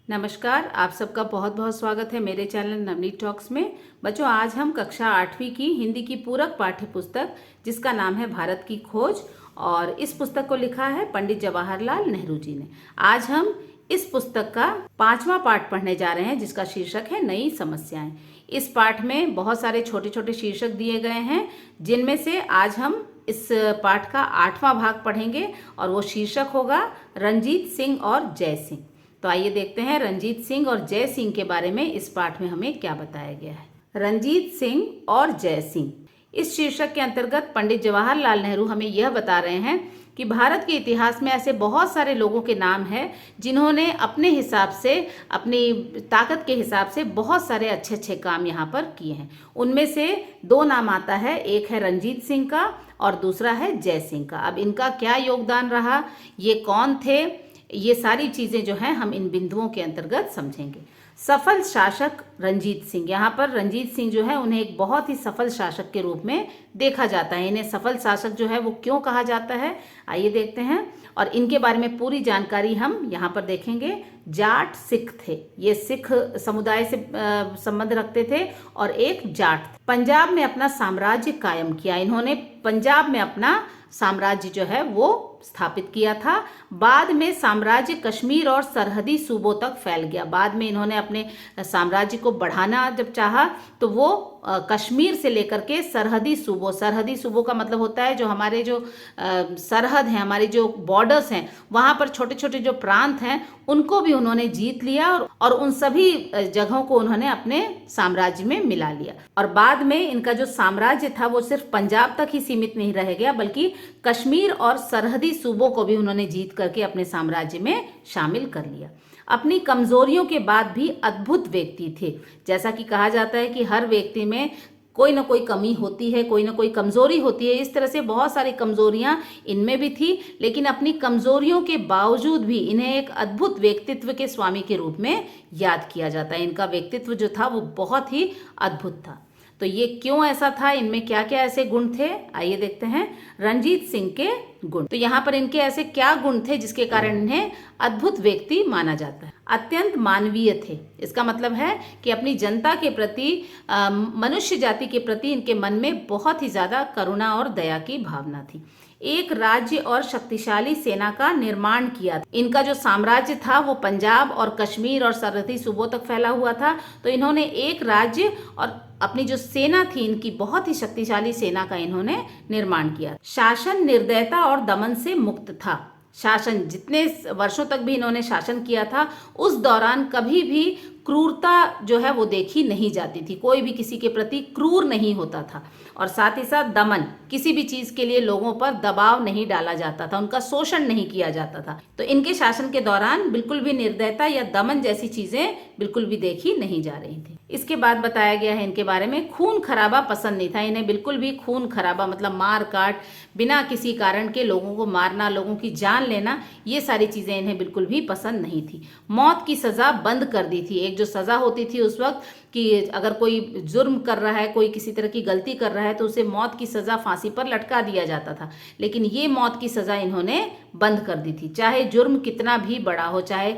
नमस्कार, आप सबका बहुत बहुत स्वागत है मेरे चैनल नवनीत टॉक्स में। बच्चों, आज हम कक्षा 8वीं की हिंदी की पूरक पाठ्य पुस्तक जिसका नाम है भारत की खोज, और इस पुस्तक को लिखा है पंडित जवाहरलाल नेहरू जी ने। आज हम इस पुस्तक का 5वां पाठ पढ़ने जा रहे हैं जिसका शीर्षक है नई समस्याएं। इस पाठ में बहुत सारे छोटे छोटे शीर्षक दिए गए हैं, जिनमें से आज हम इस पाठ का 8वां भाग पढ़ेंगे और वो शीर्षक होगा रंजीत सिंह और जय सिंह। तो आइए देखते हैं रंजीत सिंह और जय सिंह के बारे में इस पाठ में हमें क्या बताया गया है। रंजीत सिंह और जय सिंह, इस शीर्षक के अंतर्गत पंडित जवाहरलाल नेहरू हमें यह बता रहे हैं कि भारत के इतिहास में ऐसे बहुत सारे लोगों के नाम हैं जिन्होंने अपने हिसाब से, अपनी ताकत के हिसाब से बहुत सारे अच्छे अच्छे काम यहाँ पर किए हैं। उनमें से दो नाम आता है, एक है रंजीत सिंह का और दूसरा है जय सिंह का। अब इनका क्या योगदान रहा, ये कौन थे, ये सारी चीज़ें जो हैं हम इन बिंदुओं के अंतर्गत समझेंगे। सफल शासक रंजीत सिंह, यहाँ पर रंजीत सिंह जो है उन्हें एक बहुत ही सफल शासक के रूप में देखा जाता है। इन्हें सफल शासक जो है वो क्यों कहा जाता है, आइए देखते हैं। और इनके बारे में पूरी जानकारी हम यहाँ पर देखेंगे। जाट सिख थे, ये सिख समुदाय से संबंध रखते थे और एक जाट थे। पंजाब में अपना साम्राज्य कायम किया, इन्होंने पंजाब में अपना साम्राज्य जो है वो स्थापित किया था। बाद में साम्राज्य कश्मीर और सरहदी सूबों तक फैल गया। बाद में इन्होंने अपने साम्राज्य को बढ़ाना जब चाहा तो वो कश्मीर से लेकर के सरहदी सूबों का मतलब होता है जो हमारे जो सरहद हैं, हमारे जो बॉर्डर्स हैं, वहाँ पर छोटे छोटे जो प्रांत हैं उनको भी उन्होंने जीत लिया और उन सभी जगहों को उन्होंने अपने साम्राज्य में मिला लिया। और बाद में इनका जो साम्राज्य था वो सिर्फ पंजाब तक ही सीमित नहीं रह गया, बल्कि कश्मीर और सरहदी सूबों को भी उन्होंने जीत करके अपने साम्राज्य में शामिल कर लिया। अपनी कमजोरियों के बाद भी अद्भुत व्यक्ति थे। जैसा कि कहा जाता है कि हर व्यक्ति में कोई ना कोई कमी होती है, कोई ना कोई कमजोरी होती है। इस तरह से बहुत सारी कमजोरियां इनमें भी थी, लेकिन अपनी कमजोरियों के बावजूद भी इन्हें एक अद्भुत व्यक्तित्व के स्वामी के रूप में याद किया जाता है। इनका व्यक्तित्व जो था वो बहुत ही अद्भुत था। तो ये क्यों ऐसा था, इनमें क्या क्या ऐसे गुण थे, आइए देखते हैं। रंजीत सिंह के गुण, तो यहाँ पर इनके ऐसे क्या गुण थे जिसके कारण इन्हें अद्भुत व्यक्ति माना जाता है। अत्यंत मानवीय थे, इसका मतलब है कि अपनी जनता के प्रति, मनुष्य जाति के प्रति इनके मन में बहुत ही ज्यादा करुणा और दया की भावना थी। एक राज्य और शक्तिशाली सेना का निर्माण किया। इनका जो साम्राज्य था वो पंजाब और कश्मीर और सरहदी सूबों तक फैला हुआ था, तो इन्होंने एक राज्य और अपनी जो सेना थी, इनकी बहुत ही शक्तिशाली सेना का इन्होंने निर्माण किया। शासन निर्दयता और दमन से मुक्त था। शासन, जितने वर्षों तक भी इन्होंने शासन किया था, उस दौरान कभी भी क्रूरता जो है वो देखी नहीं जाती थी। कोई भी किसी के प्रति क्रूर नहीं होता था। और साथ ही साथ दमन, किसी भी चीज के लिए लोगों पर दबाव नहीं डाला जाता था, उनका शोषण नहीं किया जाता था। तो इनके शासन के दौरान बिल्कुल भी निर्दयता या दमन जैसी चीजें बिल्कुल भी देखी नहीं जा रही थी। इसके बाद बताया गया है इनके बारे में, खून खराबा पसंद नहीं था। इन्हें बिल्कुल भी खून खराबा मतलब मार काट, बिना किसी कारण के लोगों को मारना, लोगों की जान लेना, ये सारी चीजें इन्हें बिल्कुल भी पसंद नहीं थी। मौत की सजा बंद कर दी थी। एक जो सजा होती थी उस वक्त कि अगर कोई जुर्म कर रहा है, कोई किसी तरह की गलती कर रहा है तो उसे मौत की सजा फांसी पर लटका दिया जाता था, लेकिन ये मौत की सजा इन्होंने बंद कर दी थी। चाहे जुर्म कितना भी बड़ा हो, चाहे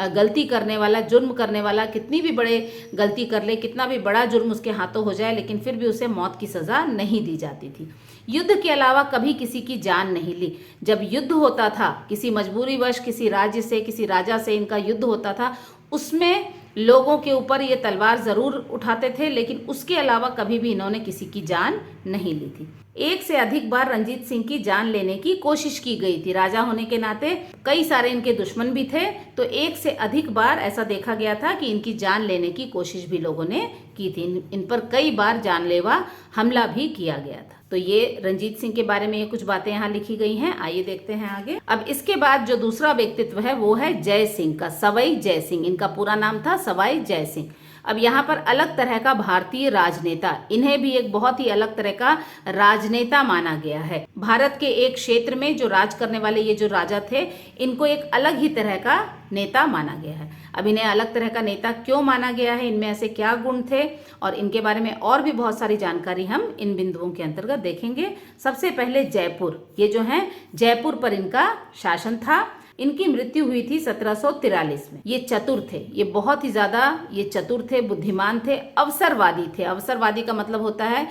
गलती करने वाला, जुर्म करने वाला कितनी भी बड़े गलती कर ले, कितना भी बड़ा जुर्म उसके हाथों हो जाए, लेकिन फिर भी उसे मौत की सजा नहीं दी जाती थी। युद्ध के अलावा कभी किसी की जान नहीं ली। जब युद्ध होता था, किसी मजबूरीवश किसी राज्य से, किसी राजा से इनका युद्ध होता था, उसमें लोगों के ऊपर ये तलवार जरूर उठाते थे, लेकिन उसके अलावा कभी भी इन्होंने किसी की जान नहीं ली थी। एक से अधिक बार रंजीत सिंह की जान लेने की कोशिश की गई थी। राजा होने के नाते कई सारे इनके दुश्मन भी थे, तो एक से अधिक बार ऐसा देखा गया था कि इनकी जान लेने की कोशिश भी लोगों ने की थी। इन पर कई बार जानलेवा हमला भी किया गया था। तो ये रंजीत सिंह के बारे में ये कुछ बातें यहाँ लिखी गई हैं, आइए देखते हैं आगे। अब इसके बाद जो दूसरा व्यक्तित्व है वो है जय सिंह का, सवाई जय सिंह। इनका पूरा नाम था सवाई जय सिंह। अब यहाँ पर अलग तरह का भारतीय राजनेता, इन्हें भी एक बहुत ही अलग तरह का राजनेता माना गया है। भारत के एक क्षेत्र में जो राज करने वाले ये जो राजा थे, इनको एक अलग ही तरह का नेता माना गया है। अब इन्हें अलग तरह का नेता क्यों माना गया है, इनमें ऐसे क्या गुण थे, और इनके बारे में और भी बहुत सारी जानकारी हम इन बिंदुओं के अंतर्गत देखेंगे। सबसे पहले जयपुर, ये जो है जयपुर पर इनका शासन था। इनकी मृत्यु हुई थी 1743 में। ये चतुर थे, ये बहुत ही ज्यादा ये चतुर थे, बुद्धिमान थे, अवसरवादी थे। अवसरवादी का मतलब होता है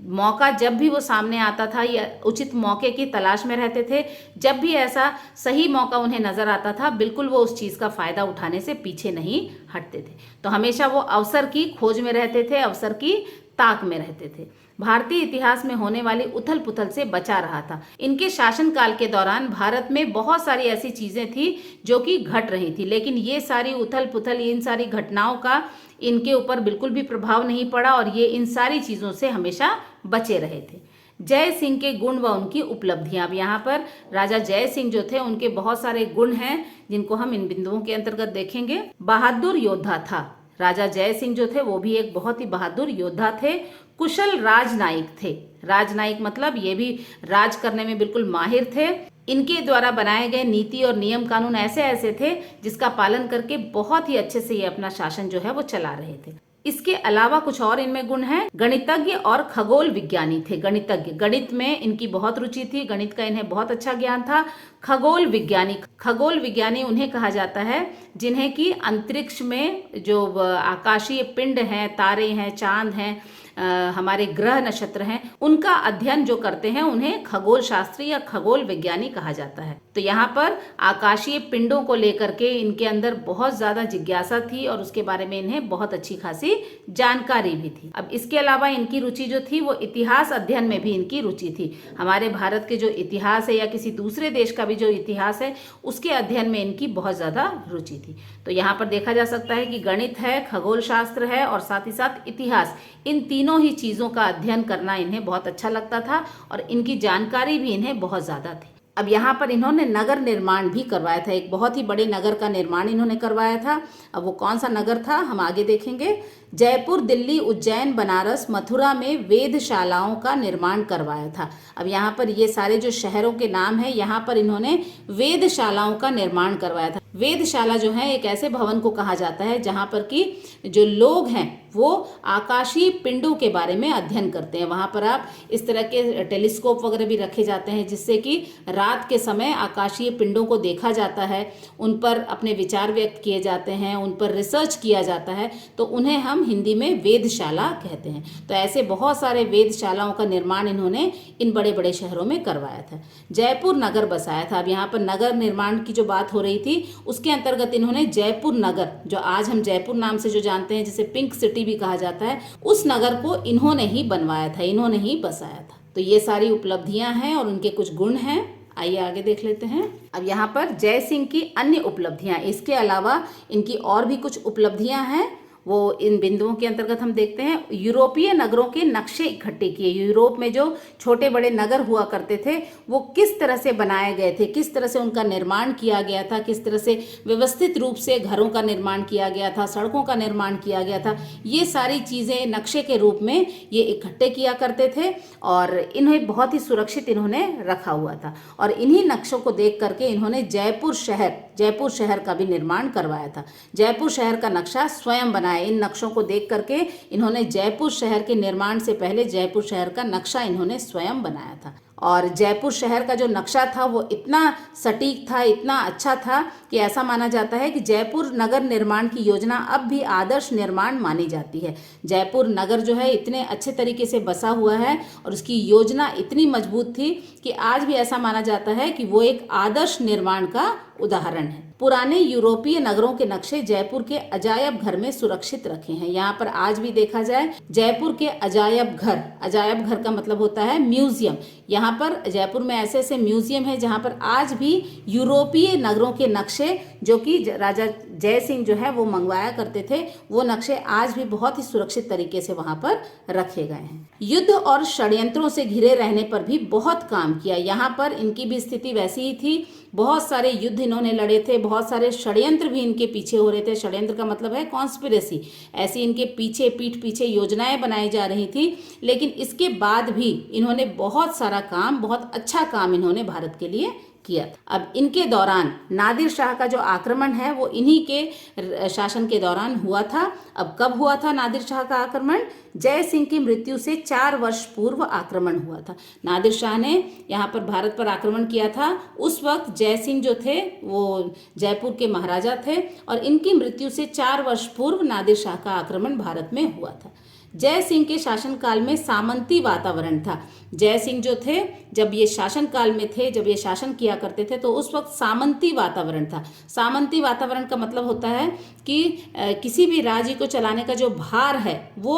मौका जब भी वो सामने आता था या उचित मौके की तलाश में रहते थे, जब भी ऐसा सही मौका उन्हें नजर आता था बिल्कुल वो उस चीज का फायदा उठाने से पीछे नहीं हटते थे। तो हमेशा वो अवसर की खोज में रहते थे, अवसर की ताक में रहते थे। भारतीय इतिहास में होने वाली उथल पुथल से बचा रहा था। इनके शासनकाल के दौरान भारत में बहुत सारी ऐसी चीजें थी जो कि घट रही थी, लेकिन ये सारी उथल पुथल, इन सारी घटनाओं का इनके ऊपर बिल्कुल भी प्रभाव नहीं पड़ा और ये इन सारी चीजों से हमेशा बचे रहे थे। जय सिंह के गुण व उनकी उपलब्धियां। अब यहाँ पर राजा जय सिंह जो थे उनके बहुत सारे गुण हैं जिनको हम इन बिंदुओं के अंतर्गत देखेंगे। बहादुर योद्धा था राजा जय सिंह जो थे, वो भी एक बहुत ही बहादुर योद्धा थे। कुशल राजनायक थे। राजनायक मतलब ये भी राज करने में बिल्कुल माहिर थे। इनके द्वारा बनाए गए नीति और नियम कानून ऐसे ऐसे थे जिसका पालन करके बहुत ही अच्छे से ये अपना शासन जो है वो चला रहे थे। इसके अलावा कुछ और इनमें गुण हैं। गणितज्ञ और खगोल विज्ञानी थे। गणितज्ञ, गणित में इनकी बहुत रुचि थी, गणित का इन्हें बहुत अच्छा ज्ञान था। खगोल विज्ञानी, खगोल विज्ञानी उन्हें कहा जाता है जिन्हें कि अंतरिक्ष में जो आकाशीय पिंड हैं, तारे हैं, चांद हैं, हमारे ग्रह नक्षत्र हैं, उनका अध्ययन जो करते हैं उन्हें खगोल शास्त्री या खगोल विज्ञानी कहा जाता है। तो यहाँ पर आकाशीय पिंडों को लेकर के इनके अंदर बहुत ज्यादा जिज्ञासा थी और उसके बारे में इन्हें बहुत अच्छी खासी जानकारी भी थी। अब इसके अलावा इनकी रुचि जो थी वो इतिहास अध्ययन में भी इनकी रुचि थी। हमारे भारत के जो इतिहास है या किसी दूसरे देश का भी जो इतिहास है उसके अध्ययन में इनकी बहुत ज्यादा रुचि थी। तो यहाँ पर देखा जा सकता है कि गणित है, खगोल शास्त्र है और साथ ही साथ इतिहास, इन तीनों ही चीजों का अध्ययन करना इन्हें बहुत अच्छा लगता था और इनकी जानकारी भी इन्हें बहुत ज्यादा थी। अब यहाँ पर इन्होंने नगर निर्माण भी करवाया था। एक बहुत ही बड़े नगर का निर्माण इन्होंने करवाया था। अब वो कौन सा नगर था हम आगे देखेंगे। जयपुर, दिल्ली, उज्जैन, बनारस, मथुरा में वेधशालाओं का निर्माण करवाया था। अब यहाँ पर ये सारे जो शहरों के नाम है, यहाँ पर इन्होंने वेधशालाओं का निर्माण करवाया था। वेधशाला जो है एक ऐसे भवन को कहा जाता है जहाँ पर कि जो लोग हैं वो आकाशीय पिंडों के बारे में अध्ययन करते हैं। वहाँ पर आप इस तरह के टेलीस्कोप वगैरह भी रखे जाते हैं जिससे कि रात के समय आकाशीय पिंडों को देखा जाता है, उन पर अपने विचार व्यक्त किए जाते हैं, उन पर रिसर्च किया जाता है, तो उन्हें हम हिंदी में वेधशाला कहते हैं। तो ऐसे बहुत सारे वेधशालाओं का निर्माण इन्होंने इन बड़े बड़े शहरों में करवाया था। जयपुर नगर बसाया था। अब यहाँ पर नगर निर्माण की जो बात हो रही थी उसके अंतर्गत इन्होंने जयपुर नगर, जो आज हम जयपुर नाम से जो जानते हैं, जिसे पिंक सिटी भी कहा जाता है, उस नगर को इन्होंने ही बनवाया था, इन्होंने ही बसाया था। तो ये सारी उपलब्धियां हैं और उनके कुछ गुण हैं। आइए आगे देख लेते हैं। अब यहाँ पर जय सिंह की अन्य उपलब्धियां, इसके अलावा इनकी और भी कुछ उपलब्धियां हैं, वो इन बिंदुओं के अंतर्गत हम देखते हैं। यूरोपीय नगरों के नक्शे इकट्ठे किए। यूरोप में जो छोटे बड़े नगर हुआ करते थे वो किस तरह से बनाए गए थे, किस तरह से उनका निर्माण किया गया था, किस तरह से व्यवस्थित रूप से घरों का निर्माण किया गया था, सड़कों का निर्माण किया गया था, ये सारी चीज़ें नक्शे के रूप में ये इकट्ठे किया करते थे और इन्हें बहुत ही सुरक्षित इन्होंने रखा हुआ था। और इन्हीं नक्शों को देख करके इन्होंने जयपुर शहर का भी निर्माण करवाया था। जयपुर शहर का नक्शा स्वयं बनाया। इन नक्शों को देख करके इन्होंने जयपुर शहर के निर्माण से पहले जयपुर शहर का नक्शा इन्होंने स्वयं बनाया था। और जयपुर शहर का जो नक्शा था वो इतना सटीक था, इतना अच्छा था कि ऐसा माना जाता है कि जयपुर नगर निर्माण की योजना अब भी आदर्श निर्माण मानी जाती है। जयपुर नगर जो है इतने अच्छे तरीके से बसा हुआ है और उसकी योजना इतनी मजबूत थी कि आज भी ऐसा माना जाता है कि वो एक आदर्श निर्माण का उदाहरण है। पुराने यूरोपीय नगरों के नक्शे जयपुर के अजायब घर में सुरक्षित रखे हैं। यहाँ पर आज भी देखा जाए जयपुर के अजायब घर का मतलब होता है म्यूजियम। यहाँ पर जयपुर में ऐसे ऐसे म्यूजियम है जहाँ पर आज भी यूरोपीय नगरों के नक्शे, जो कि राजा जय सिंह जो है वो मंगवाया करते थे, वो नक्शे आज भी बहुत ही सुरक्षित तरीके से वहाँ पर रखे गए हैं। युद्ध और षड्यंत्रों से घिरे रहने पर भी बहुत काम किया। यहाँ पर इनकी भी स्थिति वैसी ही थी। बहुत सारे युद्ध इन्होंने लड़े थे, बहुत सारे षड्यंत्र भी इनके पीछे हो रहे थे। षड्यंत्र का मतलब है कॉन्स्पिरेसी। ऐसी इनके पीठ पीछे योजनाएं बनाई जा रही थी, लेकिन इसके बाद भी इन्होंने बहुत सारा काम, बहुत अच्छा काम इन्होंने भारत के लिए किया। अब इनके दौरान नादिर शाह का जो आक्रमण है वो इन्हीं के शासन के दौरान हुआ था। अब कब हुआ था नादिर शाह का आक्रमण? जय सिंह की मृत्यु से 4 वर्ष पूर्व आक्रमण हुआ था। नादिर शाह ने यहाँ पर भारत पर आक्रमण किया था। उस वक्त जय सिंह जो थे वो जयपुर के महाराजा थे और इनकी मृत्यु से 4 वर्ष पूर्व नादिर शाह का आक्रमण भारत में हुआ था। जय सिंह के शासनकाल में सामंती वातावरण था। जय सिंह जो थे जब ये शासनकाल में थे, जब ये शासन किया करते थे, तो उस वक्त सामंती वातावरण था। सामंती वातावरण का मतलब होता है कि किसी भी राज्य को चलाने का जो भार है वो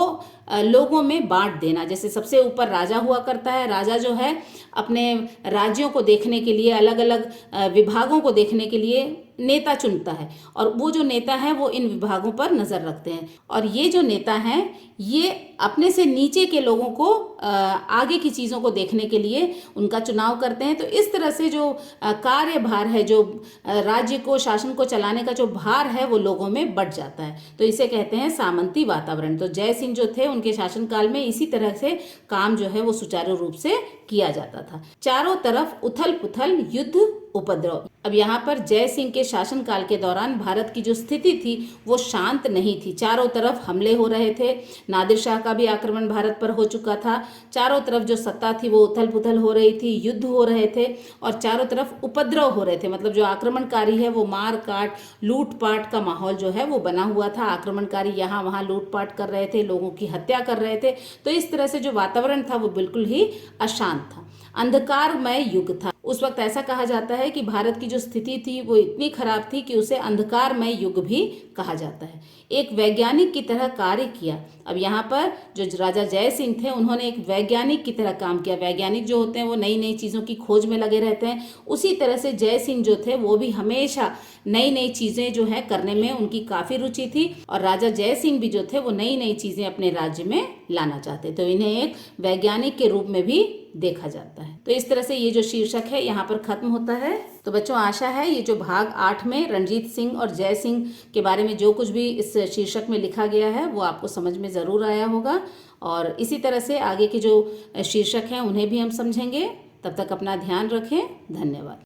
लोगों में बांट देना। जैसे सबसे ऊपर राजा हुआ करता है, राजा जो है अपने राज्यों को देखने के लिए, अलग अलग विभागों को देखने के लिए नेता चुनता है और वो जो नेता है वो इन विभागों पर नजर रखते हैं और ये जो नेता हैं ये अपने से नीचे के लोगों को आगे की चीज़ों को देखने के लिए उनका चुनाव करते हैं। तो इस तरह से जो कार्यभार है, जो राज्य को, शासन को चलाने का जो भार है वो लोगों में बढ़ जाता है, तो इसे कहते हैं सामंती वातावरण। तो जय सिंह जो थे उनके शासनकाल में इसी तरह से काम जो है वो सुचारू रूप से किया जाता था। चारों तरफ उथल पुथल, युद्ध, उपद्रव। अब यहाँ पर जय सिंह के शासनकाल के दौरान भारत की जो स्थिति थी वो शांत नहीं थी। चारों तरफ हमले हो रहे थे, नादिर शाह का भी आक्रमण भारत पर हो चुका था। चारों तरफ जो सत्ता थी वो उथल पुथल हो रही थी, युद्ध हो रहे थे और चारों तरफ उपद्रव हो रहे थे। मतलब जो आक्रमणकारी है वो मार काट, लूटपाट का माहौल जो है वो बना हुआ था। आक्रमणकारी यहाँ वहाँ लूटपाट कर रहे थे, लोगों की हत्या कर रहे थे। तो इस तरह से जो वातावरण था वो बिल्कुल ही अशांत था, अंधकारमय युग था। उस वक्त ऐसा कहा जाता है कि भारत की जो स्थिति थी वो इतनी खराब थी कि उसे अंधकारमय युग भी कहा जाता है। एक वैज्ञानिक की तरह कार्य किया। अब यहाँ पर जो राजा जय सिंह थे उन्होंने एक वैज्ञानिक की तरह काम किया। वैज्ञानिक जो होते हैं वो नई नई चीज़ों की खोज में लगे रहते हैं। उसी तरह से जय सिंह जो थे वो भी हमेशा नई नई चीज़ें जो है करने में उनकी काफ़ी रुचि थी और राजा जय सिंह भी जो थे वो नई नई चीज़ें अपने राज्य में लाना चाहते। तो इन्हें एक वैज्ञानिक के रूप में भी देखा जाता है। तो इस तरह से ये जो शीर्षक है यहाँ पर खत्म होता है। तो बच्चों, आशा है ये जो भाग 8 में रणजीत सिंह और जय सिंह के बारे में जो कुछ भी इस शीर्षक में लिखा गया है वो आपको समझ में ज़रूर आया होगा और इसी तरह से आगे के जो शीर्षक हैं उन्हें भी हम समझेंगे। तब तक अपना ध्यान रखें। धन्यवाद।